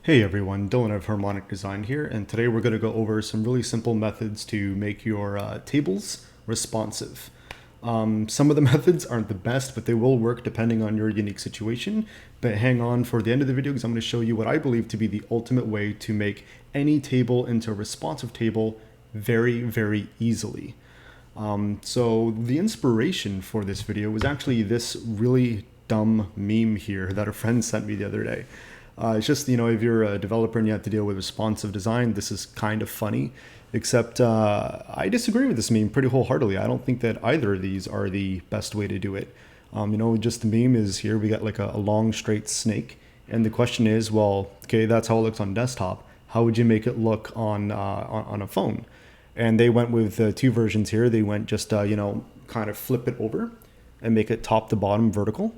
Hey everyone, Dylan of Harmonic Design here, and today we're going to go over some really simple methods to make your tables responsive. Some of the methods aren't the best, but they will work depending on your unique situation. But hang on for the end of the video because I'm going to show you what I believe to be the ultimate way to make any table into a responsive table very, very easily. So the inspiration for this video was actually this really dumb meme here that a friend sent me the other day. It's just, if you're a developer and you have to deal with responsive design, this is kind of funny, except I disagree with this meme pretty wholeheartedly. I don't think that either of these are the best way to do it. Just the meme is here, we got like a long straight snake. And the question is, well, okay, that's how it looks on desktop. How would you make it look on a phone? And they went with two versions here. They went just, kind of flip it over and make it top to bottom vertical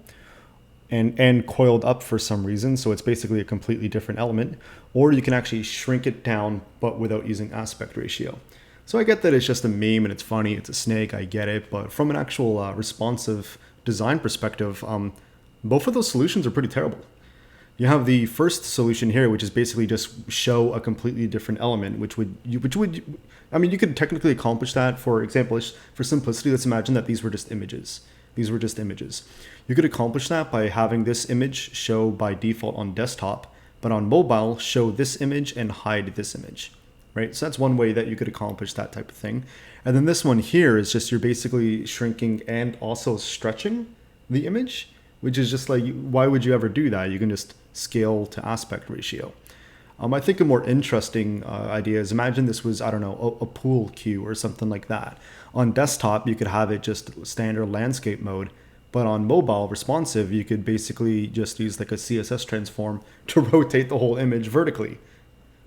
and coiled up for some reason. So it's basically a completely different element. Or you can actually shrink it down, but without using aspect ratio. So I get that it's just a meme and it's funny. It's a snake. I get it. But from an actual responsive design perspective, both of those solutions are pretty terrible. You have the first solution here, which is basically just show a completely different element, which would, you could technically accomplish that. For example, for simplicity, let's imagine that these were just images. These were just images. You could accomplish that by having this image show by default on desktop, but on mobile, show this image and hide this image, right? So that's one way that you could accomplish that type of thing. And then this one here is just you're basically shrinking and also stretching the image, which is just like, why would you ever do that? You can just scale to aspect ratio. I think a more interesting idea is imagine this was, I don't know, a pool cue or something like that. On desktop, you could have it just standard landscape mode, but on mobile responsive, you could basically just use like a CSS transform to rotate the whole image vertically.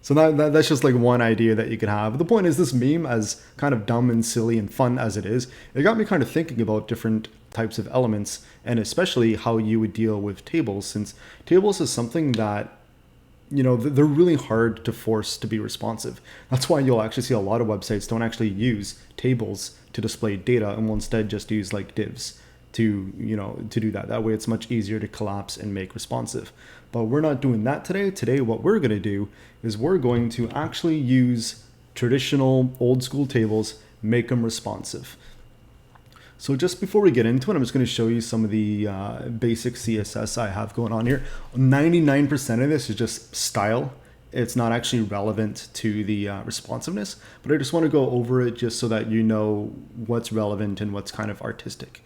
So that's just like one idea that you could have. The point is, this meme, as kind of dumb and silly and fun as it is, it got me kind of thinking about different types of elements and especially how you would deal with tables, since tables is something that they're really hard to force to be responsive. That's why you'll actually see a lot of websites don't actually use tables to display data and will instead just use like divs to do that. That way it's much easier to collapse and make responsive. But we're not doing that today. Today what we're going to do is we're going to actually use traditional old school tables, make them responsive. So just before we get into it, I'm just going to show you some of the basic CSS I have going on here. 99% of this is just style. It's not actually relevant to the responsiveness, but I just want to go over it just so that you know what's relevant and what's kind of artistic.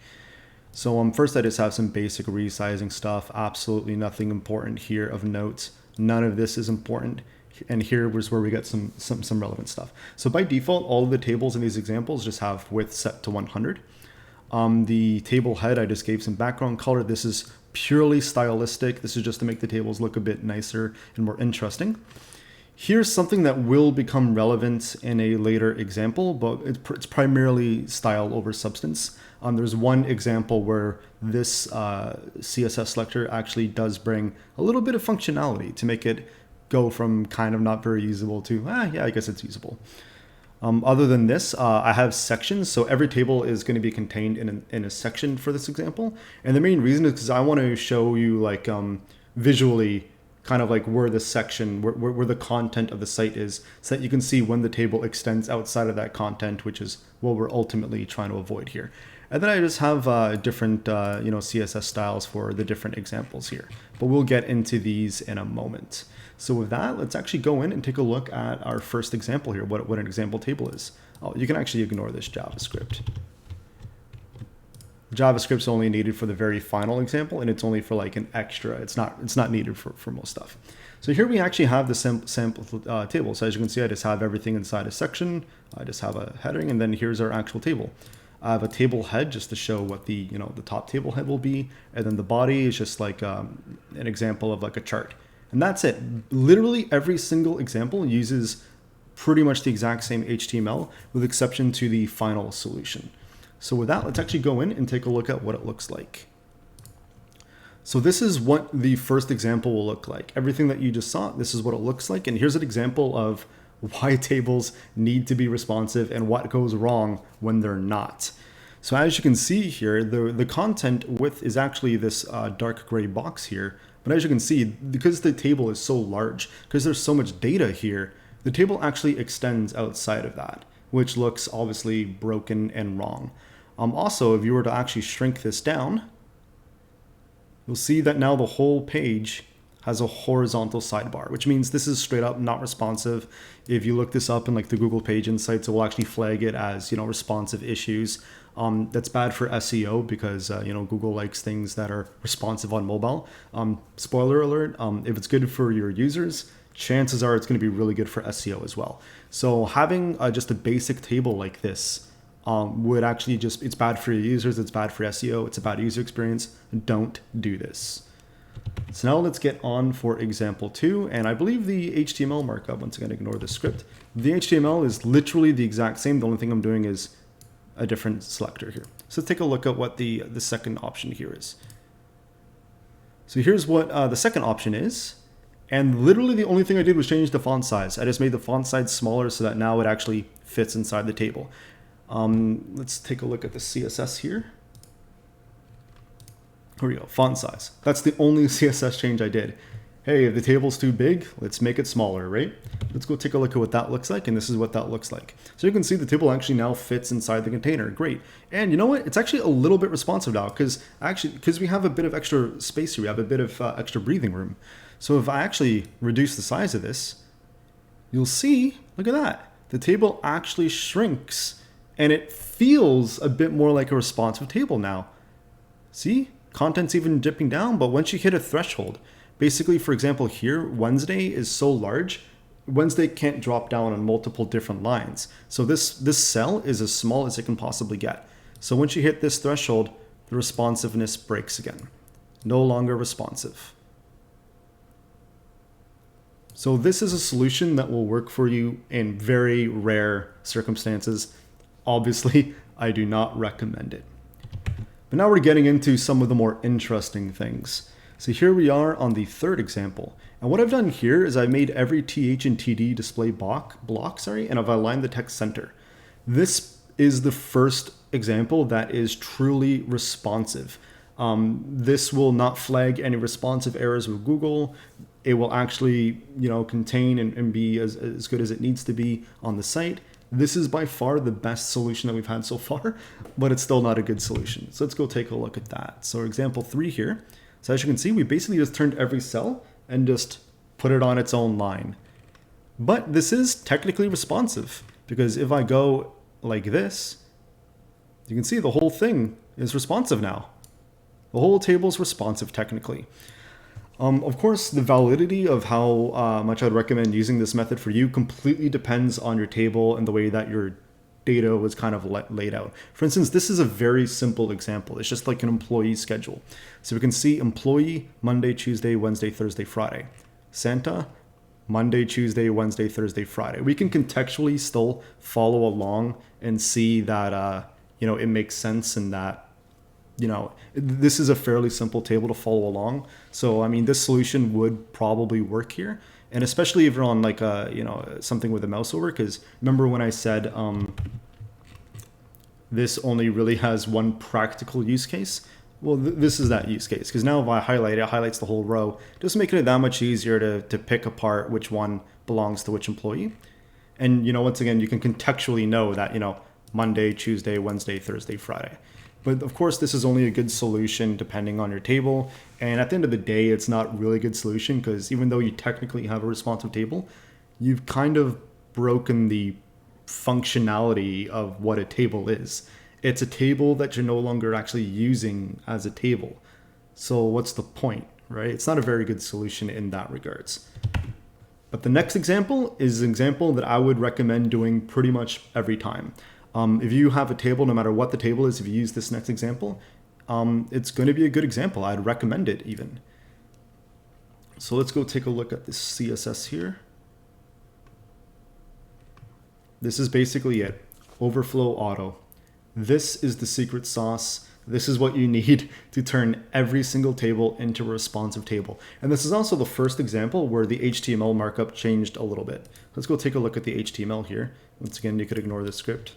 So first I just have some basic resizing stuff. Absolutely nothing important here of note. None of this is important. And here was where we get some relevant stuff. So by default, all of the tables in these examples just have width set to 100. The table head, I just gave some background color. This is purely stylistic. This is just to make the tables look a bit nicer and more interesting. Here's something that will become relevant in a later example, but it's primarily style over substance. There's one example where this CSS selector actually does bring a little bit of functionality to make it go from kind of not very usable to, yeah, I guess it's usable. Other than this, I have sections. So every table is going to be contained in a section for this example. And the main reason is because I want to show you like visually kind of like where the section, where the content of the site is, so that you can see when the table extends outside of that content, which is what we're ultimately trying to avoid here. And then I just have different CSS styles for the different examples here. But we'll get into these in a moment. So with that, let's actually go in and take a look at our first example here, what an example table is. Oh, you can actually ignore this JavaScript. JavaScript's only needed for the very final example, and it's only for like an extra. It's not needed for most stuff. So here we actually have the sample table. So as you can see, I just have everything inside a section. I just have a heading, and then here's our actual table. I have a table head just to show what the top table head will be, and then the body is just like an example of like a chart. And that's it. Literally every single example uses pretty much the exact same HTML with exception to the final solution. So with that, let's actually go in and take a look at what it looks like. So this is what the first example will look like. Everything that you just saw, this is what it looks like. And here's an example of why tables need to be responsive and what goes wrong when they're not. So as you can see here, the content width is actually this dark gray box here, But as you can see, because the table is so large, because there's so much data here, the table actually extends outside of that, which looks obviously broken and wrong. Also, if you were to actually shrink this down, you'll see that now the whole page has a horizontal sidebar, which means this is straight up not responsive. If you look this up in like the Google Page Insights, it will actually flag it as, responsive issues. That's bad for SEO because, Google likes things that are responsive on mobile. Spoiler alert, if it's good for your users, chances are it's going to be really good for SEO as well. So having just a basic table like this would actually it's bad for your users, it's bad for SEO, it's a bad user experience. Don't do this. So now let's get on for example 2, and I believe the HTML markup, once again, ignore the script. The HTML is literally the exact same. The only thing I'm doing is a different selector here. So let's take a look at what the second option here is. So here's what the second option is. And literally the only thing I did was change the font size. I just made the font size smaller so that now it actually fits inside the table. Let's take a look at the CSS here. Here we go, font size. That's the only CSS change I did. Hey, if the table's too big, let's make it smaller, right? Let's go take a look at what that looks like, and this is what that looks like. So you can see the table actually now fits inside the container. Great. And you know what? It's actually a little bit responsive now because we have a bit of extra space here. We have a bit of extra breathing room. So if I actually reduce the size of this, you'll see, look at that. The table actually shrinks and it feels a bit more like a responsive table now. See? Content's even dipping down, but once you hit a threshold, basically, for example, here, Wednesday is so large, Wednesday can't drop down on multiple different lines. So this cell is as small as it can possibly get. So once you hit this threshold, the responsiveness breaks again. No longer responsive. So this is a solution that will work for you in very rare circumstances. Obviously, I do not recommend it. But now we're getting into some of the more interesting things. So here we are on the third example. And what I've done here is I've made every TH and TD display block, and I've aligned the text center. This is the first example that is truly responsive. This will not flag any responsive errors with Google. It will actually, contain and be as good as it needs to be on the site. This is by far the best solution that we've had so far, but it's still not a good solution. So let's go take a look at that. So example 3 here. So as you can see, we basically just turned every cell and just put it on its own line. But this is technically responsive because if I go like this, you can see the whole thing is responsive now. The whole table is responsive technically. Of course, the validity of how much I'd recommend using this method for you completely depends on your table and the way that your data was kind of laid out. For instance, this is a very simple example. It's just like an employee schedule. So we can see employee, Monday, Tuesday, Wednesday, Thursday, Friday. Santa, Monday, Tuesday, Wednesday, Thursday, Friday. We can contextually still follow along and see that, it makes sense and that, this is a fairly simple table to follow along. So, I mean, this solution would probably work here. And especially if you're on like something with a mouse over, because remember when I said this only really has one practical use case? Well, this is that use case, because now if I highlight it, it highlights the whole row, just making it that much easier to pick apart which one belongs to which employee. And, once again, you can contextually know that, Monday, Tuesday, Wednesday, Thursday, Friday. But of course, this is only a good solution depending on your table. And at the end of the day, it's not really a good solution because even though you technically have a responsive table, you've kind of broken the functionality of what a table is. It's a table that you're no longer actually using as a table. So what's the point, right? It's not a very good solution in that regards. But the next example is an example that I would recommend doing pretty much every time. If you have a table, no matter what the table is, if you use this next example, it's going to be a good example. I'd recommend it even. So let's go take a look at this CSS here. This is basically it. Overflow-auto. This is the secret sauce. This is what you need to turn every single table into a responsive table. And this is also the first example where the HTML markup changed a little bit. Let's go take a look at the HTML here. Once again, you could ignore the script.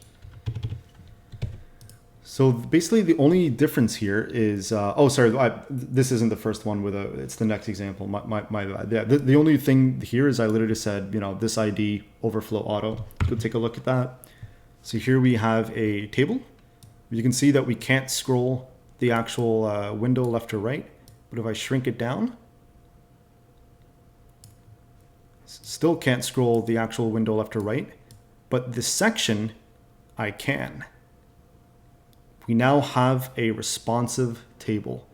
So basically the only difference here is, oh, sorry, this isn't the first one with it's the next example. My bad. Yeah, the only thing here is I literally said, this ID overflow auto. Go take a look at that. So here we have a table. You can see that we can't scroll the actual window left or right. But if I shrink it down, still can't scroll the actual window left or right. But this section, I can. We now have a responsive table.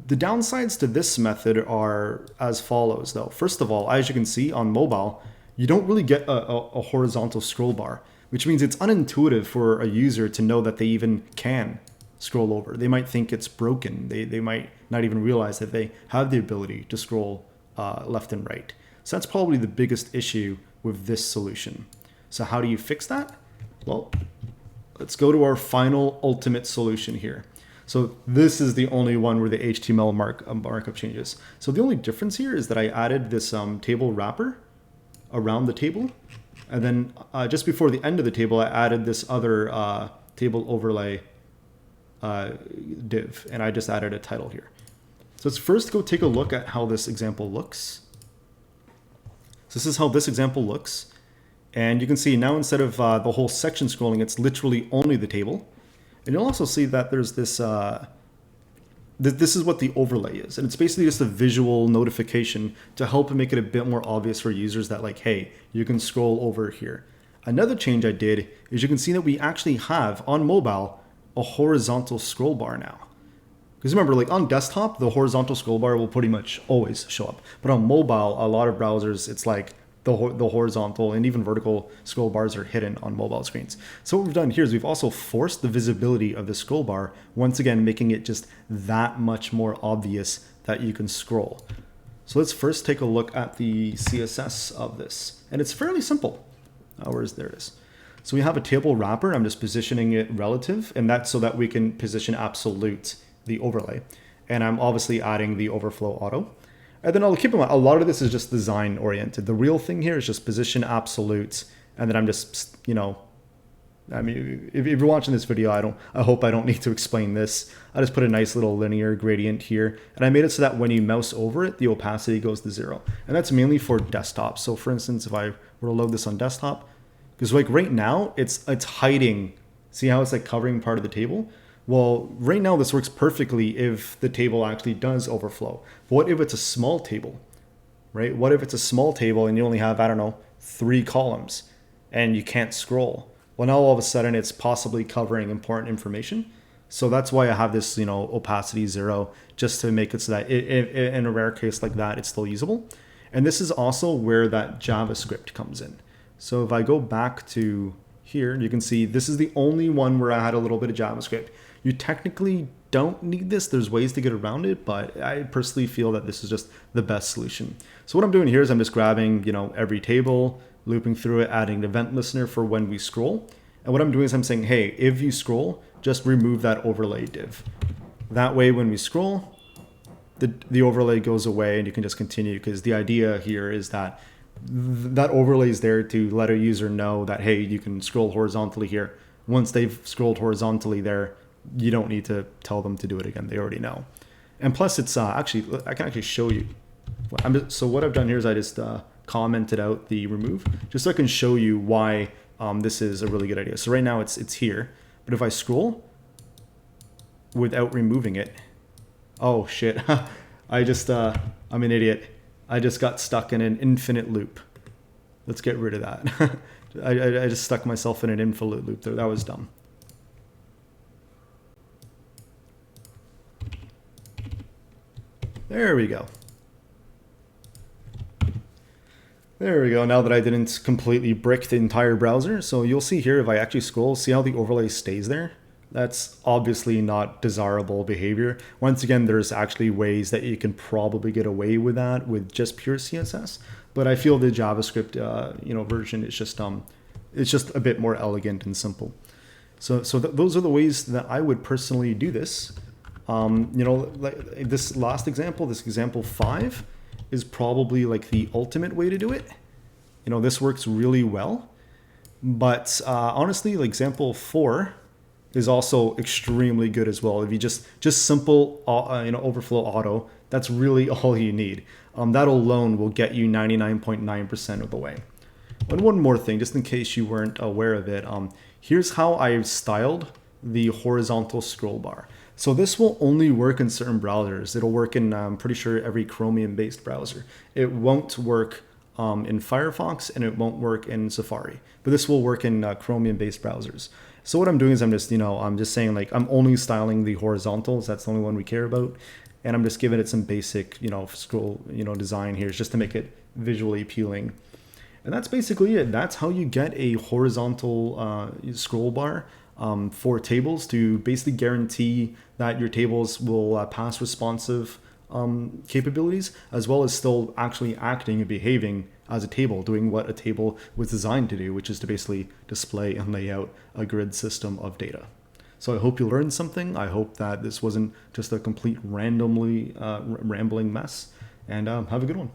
The downsides to this method are as follows though. First of all, as you can see on mobile, you don't really get a horizontal scroll bar, which means it's unintuitive for a user to know that they even can scroll over. They might think it's broken. They might not even realize that they have the ability to scroll left and right. So that's probably the biggest issue with this solution. So how do you fix that? Well, let's go to our final ultimate solution here. So this is the only one where the HTML markup changes. So the only difference here is that I added this table wrapper around the table. And then just before the end of the table, I added this other table overlay div. And I just added a title here. So let's first go take a look at how this example looks. So this is how this example looks. And you can see now instead of the whole section scrolling, it's literally only the table. And you'll also see that there's this, this is what the overlay is. And it's basically just a visual notification to help make it a bit more obvious for users that like, hey, you can scroll over here. Another change I did is you can see that we actually have on mobile a horizontal scroll bar now. Because remember, like on desktop, the horizontal scroll bar will pretty much always show up. But on mobile, a lot of browsers, it's like the horizontal and even vertical scroll bars are hidden on mobile screens. So what we've done here is we've also forced the visibility of the scroll bar, once again, making it just that much more obvious that you can scroll. So let's first take a look at the CSS of this. And it's fairly simple. There it is. So we have a table wrapper. I'm just positioning it relative, and that's so that we can position absolute the overlay. And I'm obviously adding the overflow auto. And then I'll keep in mind, a lot of this is just design oriented. The real thing here is just position absolutes. And then I'm just, I mean, if you're watching this video, I hope I don't need to explain this. I just put a nice little linear gradient here. And I made it so that when you mouse over it, the opacity goes to 0. And that's mainly for desktop. So for instance, if I were to load this on desktop, because like right now it's hiding, see how it's like covering part of the table? Well, right now this works perfectly if the table actually does overflow. But what if it's a small table, right? What if it's a small table and you only have, I don't know, 3 columns and you can't scroll? Well, now all of a sudden it's possibly covering important information. So that's why I have this, opacity 0, just to make it so that in a rare case like that, it's still usable. And this is also where that JavaScript comes in. So if I go back to here, you can see this is the only one where I had a little bit of JavaScript. You technically don't need this. There's ways to get around it, but I personally feel that this is just the best solution. So what I'm doing here is I'm just grabbing, every table, looping through it, adding an event listener for when we scroll. And what I'm doing is I'm saying, hey, if you scroll, just remove that overlay div. That way, when we scroll, the overlay goes away and you can just continue, because the idea here is that that overlay is there to let a user know that, hey, you can scroll horizontally here. Once they've scrolled horizontally there, you don't need to tell them to do it again. They already know. And plus it's I can actually show you. So what I've done here is I just commented out the remove just so I can show you why this is a really good idea. So right now it's here, but if I scroll without removing it, oh shit, I just, I'm an idiot. I just got stuck in an infinite loop. Let's get rid of that. I just stuck myself in an infinite loop there. That was dumb. There we go. There we go. Now that I didn't completely brick the entire browser. So you'll see here, if I actually scroll, see how the overlay stays there? That's obviously not desirable behavior. Once again, there's actually ways that you can probably get away with that with just pure CSS. But I feel the JavaScript, version is just it's just a bit more elegant and simple. So those are the ways that I would personally do this. Like this last example, this example 5, is probably like the ultimate way to do it. This works really well. But honestly, like example 4 is also extremely good as well. If you just simple overflow auto, that's really all you need. That alone will get you 99.9% of the way. And one more thing, just in case you weren't aware of it, here's how I've styled the horizontal scroll bar. So this will only work in certain browsers. It'll work in, I'm pretty sure, every Chromium-based browser. It won't work in Firefox, and it won't work in Safari. But this will work in Chromium-based browsers. So what I'm doing is I'm just saying, like, I'm only styling the horizontals. That's the only one we care about. And I'm just giving it some basic, scroll, design here just to make it visually appealing. And that's basically it. That's how you get a horizontal scroll bar for tables, to basically guarantee that your tables will pass responsive capabilities, as well as still actually acting and behaving as a table, doing what a table was designed to do, which is to basically display and lay out a grid system of data. So I hope you learned something. I hope that this wasn't just a complete rambling mess, and have a good one.